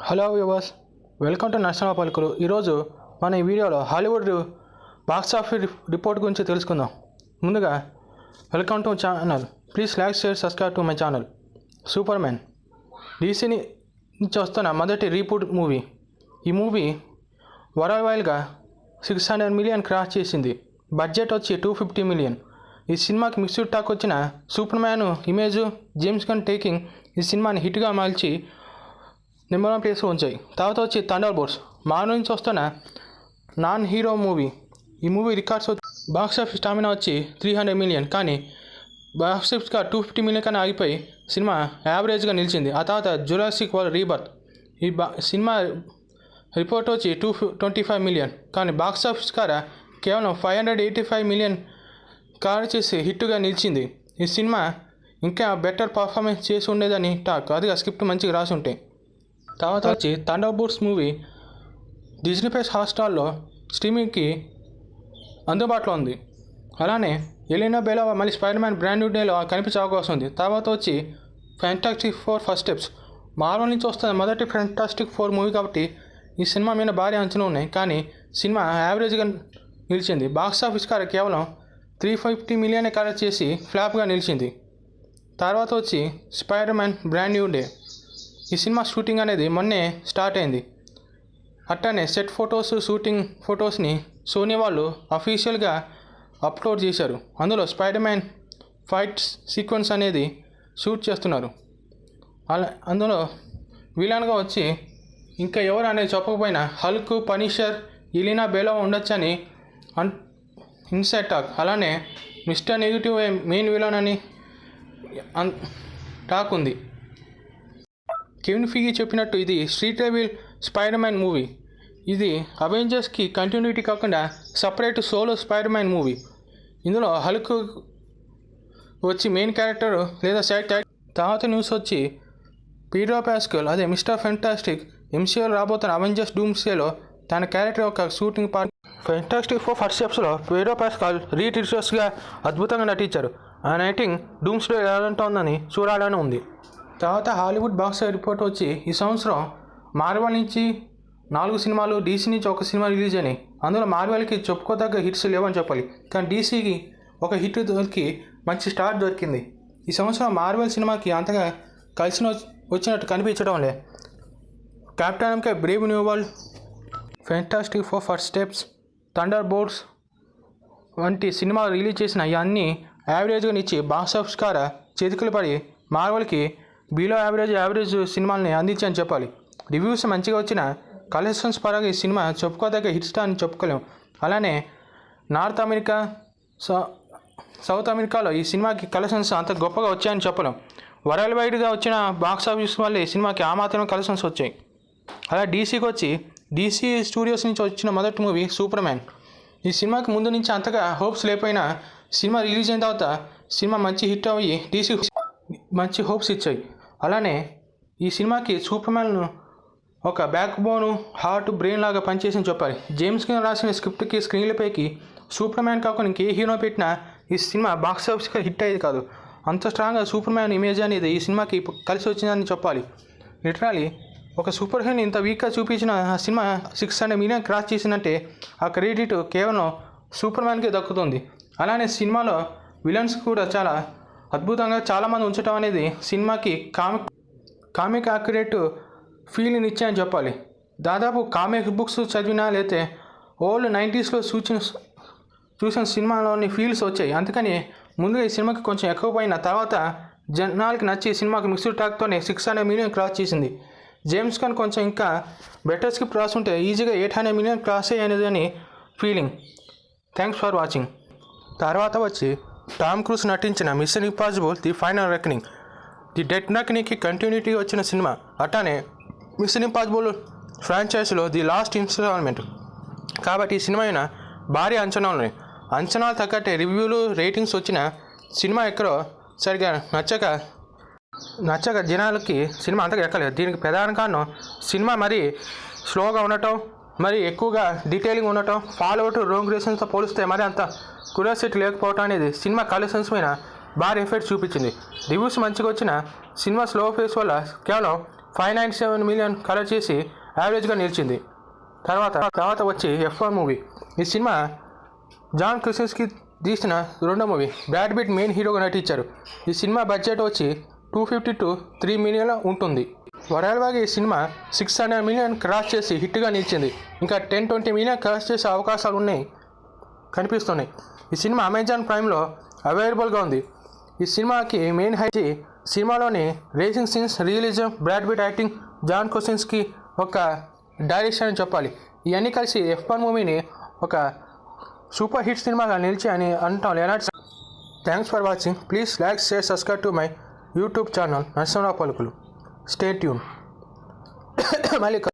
Hello viewers, welcome to national పలుకులు. ఈరోజు మన ఈ వీడియోలో హాలీవుడ్ బాక్స్ ఆఫీస్ రిపోర్ట్ గురించి తెలుసుకుందాం. ముందుగా welcome to channel. Please like, share, subscribe to my channel. Super man DC నుంచి వస్తున్న మొదటి రీబూట్ మూవీ. ఈ మూవీ వరల్డ్ వైడ్గా 600 మిలియన్ క్రాస్ చేసింది. బడ్జెట్ వచ్చి 250 మిలియన్. ఈ సినిమాకి మిక్స్డ్ టాక్ వచ్చిన super man image, James gun taking ఈ సినిమాని హిట్గా మార్చి నెంబర్ 1 ప్లేస్లో ఉంచాయి. తర్వాత వచ్చి థండర్ బోల్ట్స్ మార్వెల్ నుంచి వస్తున్న నాన్ హీరో మూవీ. ఈ movie records box office stamina వచ్చి 300 మిలియన్, కానీ బాక్స్ ఆఫీస్గా 250 మిలియన్ కానీ ఆగిపోయి సినిమా యావరేజ్గా నిలిచింది. ఆ తర్వాత జురాసిక్ వరల్డ్ రీబర్త్ ఈ సినిమా రిపోర్ట్ వచ్చి 225 మిలియన్, కానీ బాక్స్ ఆఫీస్ కాడ కేవలం 585 మిలియన్ కార్ చేసి హిట్గా నిలిచింది. ఈ సినిమా ఇంకా బెటర్ పర్ఫార్మెన్స్ చేసి ఉండేదని టాక్. అది స్క్రిప్ట్ మంచిగా రాసి ఉంటే. తర్వాత వచ్చి Thunderbolts movie Disney Plus హాట్స్టార్లో స్ట్రీమింగ్కి అందుబాటులో ఉంది. అలానే ఎలినా బెలా మళ్ళీ స్పైడర్ మ్యాన్ బ్రాండ్ న్యూ డేలో కనిపించే అవకాశం ఉంది. తర్వాత వచ్చి fantastic four first steps Marvel నుంచి వస్తున్న మొదటి ఫ్యాంటాస్టిక్ ఫోర్ మూవీ కాబట్టి ఈ సినిమా మీద భారీ అంచనా ఉన్నాయి, కానీ సినిమా యావరేజ్గా నిలిచింది. బాక్స్ ఆఫీస్ కాడ కేవలం 350 మిలియన్ కలెక్ట్ చేసి ఫ్లాప్గా నిలిచింది. తర్వాత వచ్చి spider man brand new day. ఈ సినిమా షూటింగ్ అనేది మొన్నే స్టార్ట్ అయింది. అట్టనే సెట్ ఫొటోస్, షూటింగ్ ఫొటోస్ని సోనీ వాళ్ళు అఫీషియల్గా అప్లోడ్ చేశారు. అందులో స్పైడర్ మ్యాన్ ఫైట్ సీక్వెన్స్ అనేది షూట్ చేస్తున్నారు. అందులో విలన్గా వచ్చి ఇంకా ఎవరు అనేది చెప్పకపోయినా హల్క్, పనిషర్, ఎలినా బెలా ఉండొచ్చని ఇన్సైడ్ టాక్. అలానే మిస్టర్ నెగిటివ్ మెయిన్ విలన్ అని టాక్ ఉంది. కెవిన్ ఫీగీ చెప్పినట్టు ఇది street level Spider Man movie. ఇది అవెంజర్స్కి కంటిన్యూటీ కాకుండా separate solo Spider Man movie. ఇందులో హల్క్ వచ్చి మెయిన్ క్యారెక్టర్ లేదా సైడ్ క్యారెక్టర్. తర్వాత న్యూస్ వచ్చి పీడరో పాస్కల్ అదే మిస్టర్ ఫెంటాస్టిక్ ఎంసీయూలో రాబోతున్న అవెంజర్స్ డూమ్స్డేలో తన క్యారెక్టర్ యొక్క shooting part Fantastic Four First స్టెప్స్లో పీడరో పాస్కల్ రీటీచర్స్గా అద్భుతంగా నటించారు. ఆ నైటింగ్ డూమ్స్డే ఎలా ఉంటుందని చూడాలని ఉంది. తర్వాత హాలీవుడ్ బాక్స్ రిపోర్ట్ వచ్చి ఈ సంవత్సరం మార్వెల్ నుంచి 4 సినిమాలు, డీసీ నుంచి 1 సినిమా రిలీజ్ అయినాయి. అందులో మార్వెల్కి చెప్పుకోదగ్గ హిట్స్ లేవని చెప్పాలి, కానీ డీసీకి ఒక హిట్ దొరికి మంచి స్టార్ట్ దొరికింది. ఈ సంవత్సరం మార్వెల్ సినిమాకి అంతగా కలిసి వచ్చినట్టు కనిపించడం లే. Captain America Brave new world, fantastic four first steps, thunder bolts వంటి సినిమాలు రిలీజ్ చేసిన ఇవన్నీ యావరేజ్గా నిచ్చి బాక్స్ ఆఫీస్ కాడ చేతికలు పడి మార్వెల్కి బిలో యావరేజ్ సినిమాల్ని అందించని చెప్పాలి. రివ్యూస్ మంచిగా వచ్చిన కలెక్షన్స్ పరంగా ఈ సినిమా చెప్పుకోదగ్గ హిట్ స్టార్ అని చెప్పుకోలేము. అలానే నార్త్ అమెరికా, సౌత్ అమెరికాలో ఈ సినిమాకి కలెక్షన్స్ అంత గొప్పగా వచ్చాయని చెప్పలేం. వరల్డ్ వైడ్గా వచ్చిన బాక్స్ ఆఫీస్ వల్ల ఈ సినిమాకి ఆ మాత్రమే కలెక్షన్స్ వచ్చాయి. అలా డీసీకి వచ్చి డీసీ స్టూడియోస్ నుంచి వచ్చిన మొదటి మూవీ సూపర్ మ్యాన్. ఈ సినిమాకి ముందు నుంచి అంతగా హోప్స్ లేకపోయినా సినిమా రిలీజ్ అయిన తర్వాత సినిమా మంచి హిట్ అయ్యి డీసీ మంచి హోప్స్ ఇచ్చాయి. అలానే ఈ సినిమాకి సూపర్ మ్యాన్ ఒక బ్యాక్ బోను, హార్ట్, బ్రెయిన్ లాగా పనిచేసి చెప్పాలి. జేమ్స్ గన్ రాసిన స్క్రిప్ట్కి, స్క్రీన్లపైకి సూపర్ మ్యాన్ కాకుండా ఇంకే హీరో పెట్టినా ఈ సినిమా బాక్స్ ఆఫీస్గా హిట్ అయ్యేది కాదు. అంత స్ట్రాంగ్గా సూపర్ మ్యాన్ ఇమేజ్ అనేది ఈ సినిమాకి కలిసి వచ్చిందని చెప్పాలి. లిటరలీ ఒక సూపర్ హీరోని ఇంత వీక్గా చూపించిన ఆ సినిమా 600 మిలియన్ క్రాస్ చేసిందంటే ఆ క్రెడిట్ కేవలం సూపర్ మ్యాన్కే దక్కుతుంది. అలానే సినిమాలో విలన్స్ కూడా చాలా అద్భుతంగా చాలామంది ఉంచడం అనేది సినిమాకి కామిక్ యాక్యురేట్ ఫీల్ని ఇచ్చాయని చెప్పాలి. దాదాపు కామిక్ బుక్స్ చదివినా లేతే ఓల్డ్ 90స్లో చూసిన సినిమాలోని ఫీల్స్ వచ్చాయి. అందుకని ముందుగా ఈ సినిమాకి కొంచెం ఎక్కువ పోయిన తర్వాత జనాలకి నచ్చి సినిమాకి మిక్స్డ్ టాక్తోనే 600 మిలియన్ క్రాస్ చేసింది. జేమ్స్ గన్ కొంచెం ఇంకా బెటర్ స్క్రిప్ట్ రాసుంటే ఈజీగా 800 మిలియన్ క్రాస్ అయ్యేది అని ఫీలింగ్. Thanks for watching. తర్వాత వచ్చి టామ్ క్రూజ్ నటించిన Mission Impossible The Final Reckoning. The Dead రెకనింగ్కి కంటిన్యూటీ వచ్చిన సినిమా. అట్లానే మిషన్ ఇంపాసిబుల్ ఫ్రాంచైజీలో ది లాస్ట్ ఇన్స్టాల్మెంట్ కాబట్టి ఈ సినిమా అయినా భారీ అంచనాలు ఉన్నాయి. అంచనాలు తగ్గట్టే రివ్యూలు, రేటింగ్స్ వచ్చిన సినిమా ఎక్కడో సరిగా నచ్చక జనాలకి సినిమా అంతగా ఎక్కలేదు. దీనికి ప్రధాన కారణం సినిమా మరీ స్లోగా ఉండటం, మరి ఎక్కువగా డీటెయిలింగ్ ఉండటం, ఫాలోఅవుట్ రోంగ్ రీజన్స్తో పోలిస్తే మరి అంత క్యూరియాసిటీ లేకపోవటం అనేది సినిమా కలెక్షన్స్ మీద భారీ ఎఫెక్ట్ చూపించింది. రివ్యూస్ మంచిగా వచ్చిన సినిమా స్లో ఫేస్ వల్ల కేవలం 597 మిలియన్ కలెక్ట్ చేసి యావరేజ్గా నిలిచింది. తర్వాత వచ్చి F1 మూవీ. ఈ సినిమా జాన్ క్రసింస్కీ తీసిన రెండో మూవీ. బ్రాడ్ పిట్ మెయిన్ హీరోగా నటించారు. ఈ సినిమా బడ్జెట్ వచ్చి 250 to 3 మిలియన్ ఉంటుంది. వరల్డ్ ఈ సినిమా 600 మిలియన్ క్రాస్ చేసి హిట్గా నిలిచింది. ఇంకా 10-20 మిలియన్ క్రాస్ చేసే అవకాశాలు కనిపిస్తున్నాయి. ఈ సినిమా అమెజాన్ ప్రైమ్లో అవైలబుల్గా ఉంది. ఈ సినిమాకి మెయిన్ హైలైట్ సినిమాలోని racing scenes, realism, Brad Pitt acting, John Krasinski ఒక డైరెక్షన్ అని చెప్పాలి. ఇవన్నీ కలిసి F1 మూవీని ఒక సూపర్ హిట్ సినిమాగా నిలిచి అని అంటాం. Thanks for watching. Please like, share, subscribe to my YouTube channel Narasimharao పలుకులు. Stay tune. మళ్ళీ